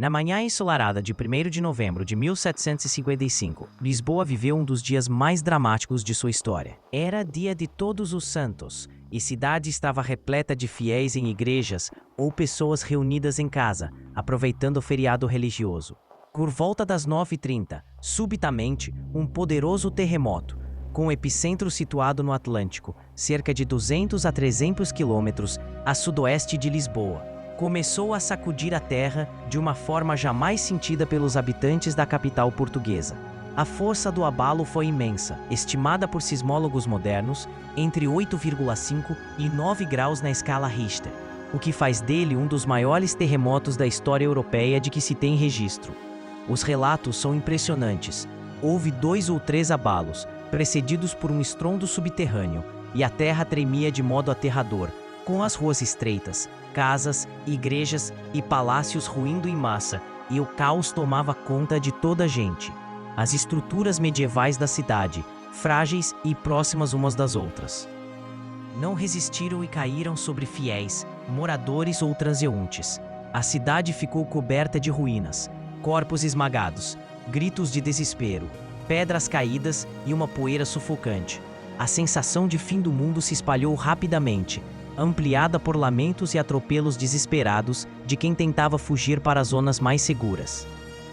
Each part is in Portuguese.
Na manhã ensolarada de 1º de novembro de 1755, Lisboa viveu um dos dias mais dramáticos de sua história. Era dia de Todos os Santos, e a cidade estava repleta de fiéis em igrejas ou pessoas reunidas em casa, aproveitando o feriado religioso. Por volta das 9h30, subitamente, um poderoso terremoto, com o epicentro situado no Atlântico, cerca de 200 a 300 quilômetros a sudoeste de Lisboa, começou a sacudir a terra de uma forma jamais sentida pelos habitantes da capital portuguesa. A força do abalo foi imensa, estimada por sismólogos modernos entre 8,5 e 9 graus na escala Richter, o que faz dele um dos maiores terremotos da história europeia de que se tem registro. Os relatos são impressionantes. Houve 2 ou 3 abalos, precedidos por um estrondo subterrâneo, e a terra tremia de modo aterrador, com as ruas estreitas, casas, igrejas e palácios ruindo em massa, e o caos tomava conta de toda a gente. As estruturas medievais da cidade, frágeis e próximas umas das outras, não resistiram e caíram sobre fiéis, moradores ou transeuntes. A cidade ficou coberta de ruínas, corpos esmagados, gritos de desespero, pedras caídas e uma poeira sufocante. A sensação de fim do mundo se espalhou rapidamente, ampliada por lamentos e atropelos desesperados de quem tentava fugir para as zonas mais seguras.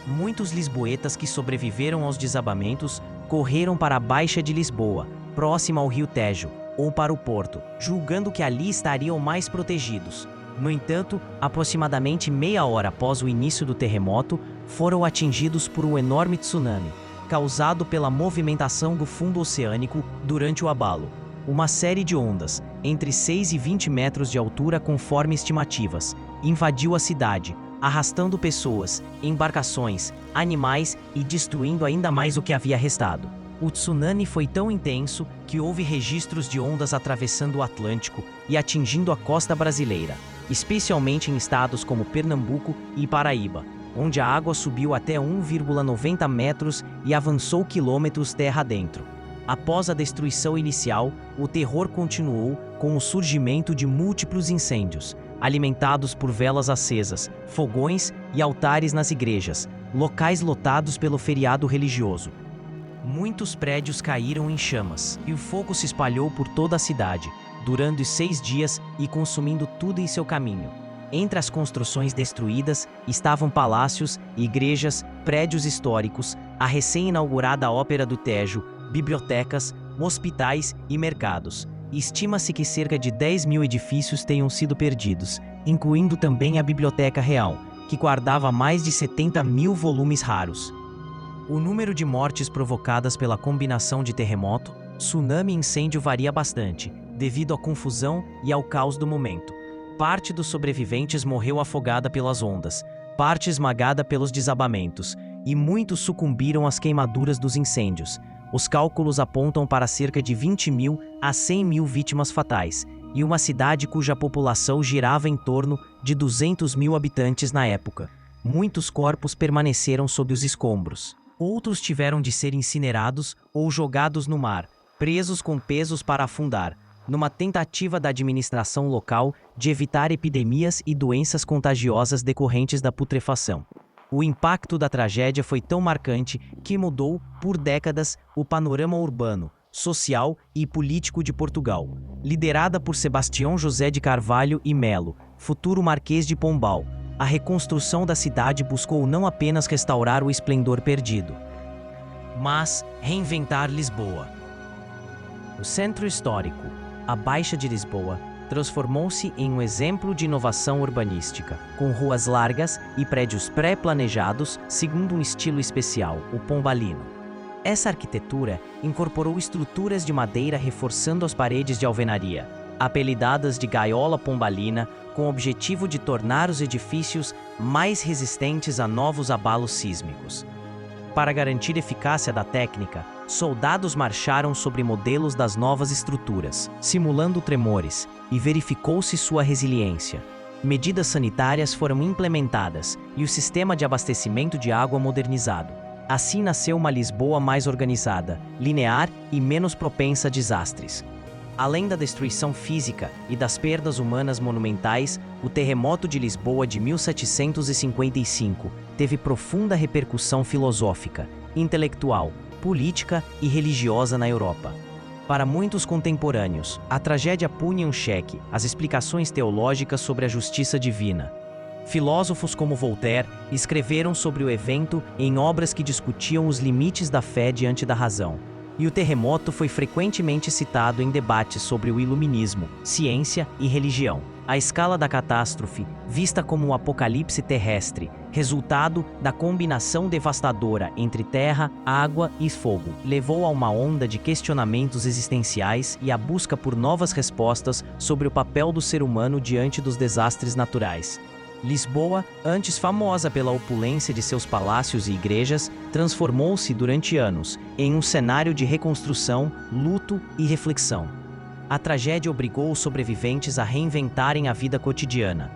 Muitos lisboetas que sobreviveram aos desabamentos correram para a Baixa de Lisboa, próxima ao rio Tejo, ou para o Porto, julgando que ali estariam mais protegidos. No entanto, aproximadamente meia hora após o início do terremoto, foram atingidos por um enorme tsunami, causado pela movimentação do fundo oceânico durante o abalo. Uma série de ondas, entre 6 e 20 metros de altura conforme estimativas, invadiu a cidade, arrastando pessoas, embarcações, animais e destruindo ainda mais o que havia restado. O tsunami foi tão intenso que houve registros de ondas atravessando o Atlântico e atingindo a costa brasileira, especialmente em estados como Pernambuco e Paraíba, onde a água subiu até 1,90 metros e avançou quilômetros terra adentro. Após a destruição inicial, o terror continuou com o surgimento de múltiplos incêndios, alimentados por velas acesas, fogões e altares nas igrejas, locais lotados pelo feriado religioso. Muitos prédios caíram em chamas, e o fogo se espalhou por toda a cidade, durando 6 dias e consumindo tudo em seu caminho. Entre as construções destruídas estavam palácios, igrejas, prédios históricos, a recém-inaugurada Ópera do Tejo, bibliotecas, hospitais e mercados. Estima-se que cerca de 10.000 edifícios tenham sido perdidos, incluindo também a Biblioteca Real, que guardava mais de 70.000 volumes raros. O número de mortes provocadas pela combinação de terremoto, tsunami e incêndio varia bastante, devido à confusão e ao caos do momento. Parte dos sobreviventes morreu afogada pelas ondas, parte esmagada pelos desabamentos, e muitos sucumbiram às queimaduras dos incêndios. Os cálculos apontam para cerca de 20.000 a 100.000 vítimas fatais, e uma cidade cuja população girava em torno de 200.000 habitantes na época. Muitos corpos permaneceram sob os escombros. Outros tiveram de ser incinerados ou jogados no mar, presos com pesos para afundar, numa tentativa da administração local de evitar epidemias e doenças contagiosas decorrentes da putrefação. O impacto da tragédia foi tão marcante que mudou, por décadas, o panorama urbano, social e político de Portugal. Liderada por Sebastião José de Carvalho e Melo, futuro Marquês de Pombal, a reconstrução da cidade buscou não apenas restaurar o esplendor perdido, mas reinventar Lisboa. O centro histórico, a Baixa de Lisboa, transformou-se em um exemplo de inovação urbanística, com ruas largas e prédios pré-planejados segundo um estilo especial, o pombalino. Essa arquitetura incorporou estruturas de madeira reforçando as paredes de alvenaria, apelidadas de gaiola pombalina, com o objetivo de tornar os edifícios mais resistentes a novos abalos sísmicos. Para garantir eficácia da técnica, soldados marcharam sobre modelos das novas estruturas, simulando tremores, e verificou-se sua resiliência. Medidas sanitárias foram implementadas e o sistema de abastecimento de água modernizado. Assim nasceu uma Lisboa mais organizada, linear e menos propensa a desastres. Além da destruição física e das perdas humanas monumentais, o terremoto de Lisboa de 1755 teve profunda repercussão filosófica, intelectual, política e religiosa na Europa. Para muitos contemporâneos, a tragédia punha em xeque as explicações teológicas sobre a justiça divina. Filósofos como Voltaire escreveram sobre o evento em obras que discutiam os limites da fé diante da razão. E o terremoto foi frequentemente citado em debates sobre o iluminismo, ciência e religião. A escala da catástrofe, vista como um apocalipse terrestre, resultado da combinação devastadora entre terra, água e fogo, levou a uma onda de questionamentos existenciais e a busca por novas respostas sobre o papel do ser humano diante dos desastres naturais. Lisboa, antes famosa pela opulência de seus palácios e igrejas, transformou-se durante anos em um cenário de reconstrução, luto e reflexão. A tragédia obrigou os sobreviventes a reinventarem a vida cotidiana.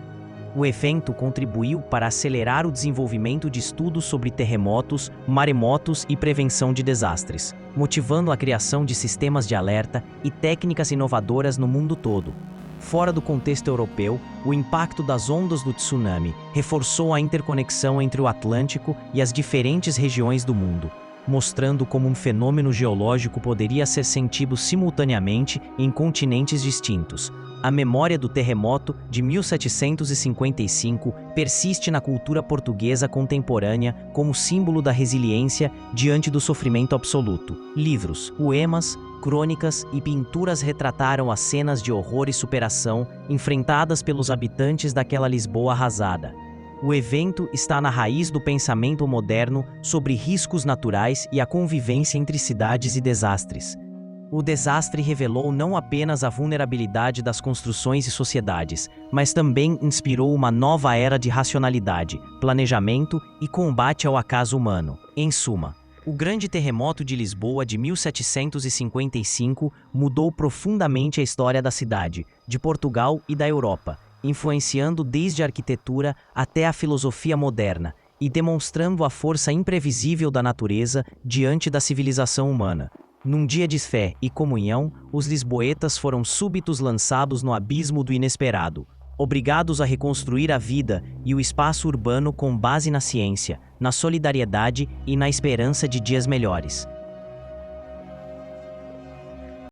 O evento contribuiu para acelerar o desenvolvimento de estudos sobre terremotos, maremotos e prevenção de desastres, motivando a criação de sistemas de alerta e técnicas inovadoras no mundo todo. Fora do contexto europeu, o impacto das ondas do tsunami reforçou a interconexão entre o Atlântico e as diferentes regiões do mundo, mostrando como um fenômeno geológico poderia ser sentido simultaneamente em continentes distintos. A memória do terremoto de 1755 persiste na cultura portuguesa contemporânea como símbolo da resiliência diante do sofrimento absoluto. Livros, poemas, crônicas e pinturas retrataram as cenas de horror e superação enfrentadas pelos habitantes daquela Lisboa arrasada. O evento está na raiz do pensamento moderno sobre riscos naturais e a convivência entre cidades e desastres. O desastre revelou não apenas a vulnerabilidade das construções e sociedades, mas também inspirou uma nova era de racionalidade, planejamento e combate ao acaso humano. Em suma, o Grande Terremoto de Lisboa de 1755 mudou profundamente a história da cidade, de Portugal e da Europa, influenciando desde a arquitetura até a filosofia moderna e demonstrando a força imprevisível da natureza diante da civilização humana. Num dia de fé e comunhão, os lisboetas foram súbitos lançados no abismo do inesperado, obrigados a reconstruir a vida e o espaço urbano com base na ciência, na solidariedade e na esperança de dias melhores.